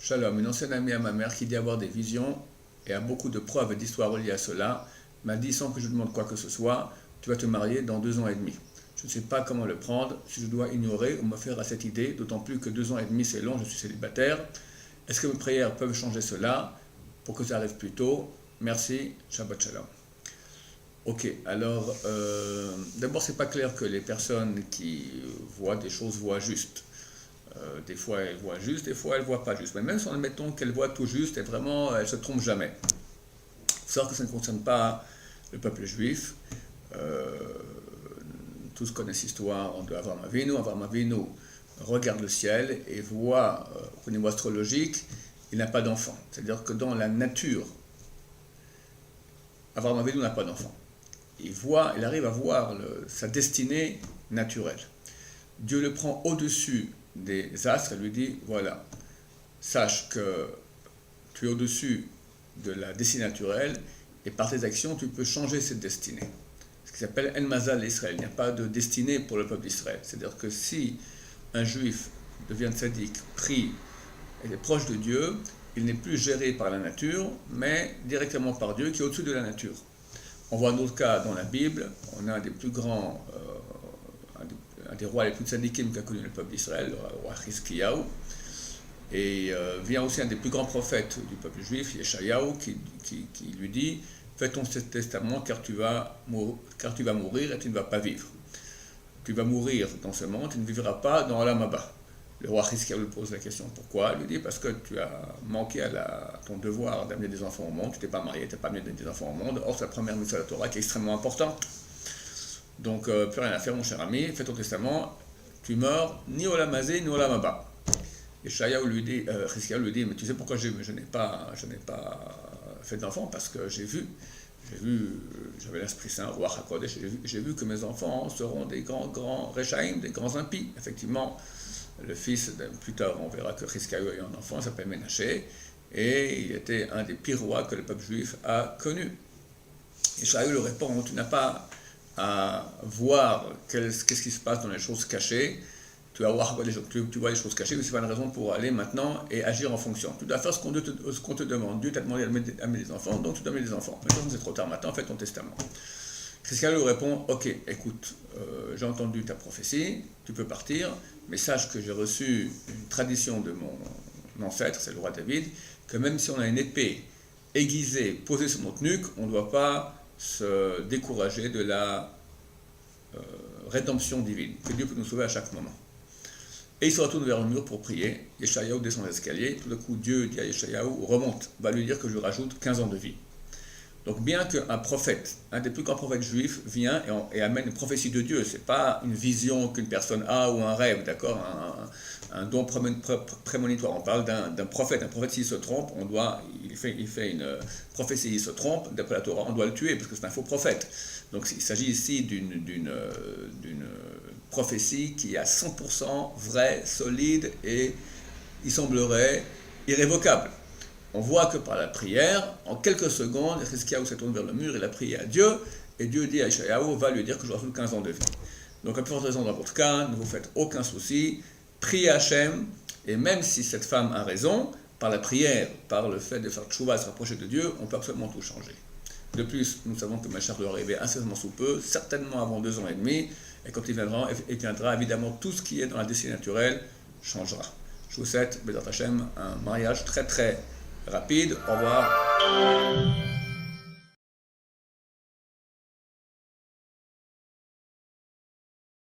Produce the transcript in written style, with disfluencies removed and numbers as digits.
Shalom, une ancienne amie à ma mère qui dit avoir des visions et a beaucoup de preuves et d'histoires reliées à cela, m'a dit sans que je demande quoi que ce soit, tu vas te marier dans 2 ans et demi. Je ne sais pas comment le prendre, si je dois ignorer ou me faire à cette idée, d'autant plus que 2 ans et demi c'est long, je suis célibataire. Est-ce que mes prières peuvent changer cela pour que ça arrive plus tôt? Merci, Shabbat Shalom. Ok, alors d'abord c'est pas clair que les personnes qui voient des choses voient juste. Des fois elles voient juste, des fois elles voient pas juste. Mais même si on admettons qu'elles voient tout juste, et vraiment elles se trompent jamais. Il faut savoir que ça ne concerne pas le peuple juif. Tous connaissent l'histoire de Avraham Avinu. Avraham Avinu regarde le ciel et voit, au niveau astrologique, il n'a pas d'enfant. C'est-à-dire que dans la nature, Avraham Avinu n'a pas d'enfant. Il arrive à voir sa destinée naturelle. Dieu le prend au-dessus des astres et lui dit, voilà, sache que tu es au-dessus de la destinée naturelle et par tes actions, tu peux changer cette destinée. Ce qui s'appelle En Mazal Israël. Il n'y a pas de destinée pour le peuple d'Israël. C'est-à-dire que si un juif devient tzaddik, prie et est proche de Dieu, il n'est plus géré par la nature, mais directement par Dieu qui est au-dessus de la nature. On voit un autre cas dans la Bible, on a un des plus grands, un des rois les plus tzaddikim qu'a connu le peuple d'Israël, le roi Hiskiyahu, et vient aussi un des plus grands prophètes du peuple juif, Yeshayahu, qui lui dit « Fais ton testament car tu vas mourir et tu ne vas pas vivre. Tu vas mourir dans ce monde, tu ne vivras pas dans Olam Haba. » Le roi Hiskiyahu lui pose la question « Pourquoi ?» Il lui dit « Parce que tu as manqué à ton devoir d'amener des enfants au monde, tu t'es pas marié, tu n'as pas amené des enfants au monde, or c'est la première mitzvah de la Torah qui est extrêmement importante. Donc plus rien à faire mon cher ami, fais ton testament, tu meurs ni Olam Hazé ni Olam Haba. » Et Hiskiyahu lui dit « Mais tu sais pourquoi je n'ai pas fait d'enfants? Parce que j'avais l'Esprit Saint, roi HaKodesh, j'ai vu que mes enfants seront des grands Rechaïm, des grands impies. » Effectivement, le fils, plus tard on verra que Hiskiyahu a eu un enfant, il s'appelle Ménaché, et il était un des pires rois que le peuple juif a connu. Et Hiskiyahu lui répond, tu n'as pas à voir qu'est-ce qui se passe dans les choses cachées, tu vois les choses cachées, mais ce n'est pas une raison pour aller maintenant et agir en fonction. Tu dois faire ce qu'on te demande. Dieu t'a demandé d'amener des enfants, donc tu dois amener des enfants. Maintenant c'est trop tard, maintenant fais ton testament. Hiskiyahu lui répond, ok, écoute, j'ai entendu ta prophétie, tu peux partir, mais sache que j'ai reçu une tradition de mon ancêtre, c'est le roi David, que même si on a une épée aiguisée posée sur notre nuque, on ne doit pas se décourager de la rédemption divine, que Dieu peut nous sauver à chaque moment. Et il se retourne vers le mur pour prier. Yeshayahu descend l'escalier. Tout d'un coup, Dieu dit à Yeshayahu, remonte, va lui dire que je lui rajoute 15 ans de vie. Donc bien qu'un prophète, un des plus grands prophètes juifs, vient et amène une prophétie de Dieu, ce n'est pas une vision qu'une personne a ou un rêve, d'accord, un don prémonitoire. On parle d'un prophète. Un prophète, s'il se trompe, il fait une prophétie, il se trompe, d'après la Torah, on doit le tuer parce que c'est un faux prophète. Donc il s'agit ici d'une prophétie qui est à 100% vraie, solide et il semblerait irrévocable. On voit que par la prière, en quelques secondes, Hiskiyahu s'est tourné vers le mur, il a prié à Dieu, et Dieu dit à Yeshayahu, va lui dire que je rajoute 15 ans de vie. Donc à plus forte raison dans votre cas, ne vous faites aucun souci, priez Hachem, et même si cette femme a raison, par la prière, par le fait de faire tchouva, se rapprocher de Dieu, on peut absolument tout changer. De plus, nous savons que Mashiach doit arriver incessamment sous peu, certainement avant 2 ans et demi, et quand il viendra, évidemment, tout ce qui est dans la destinée naturelle changera. Je vous souhaite, Bezat Hachem, un mariage très très rapide. Au revoir.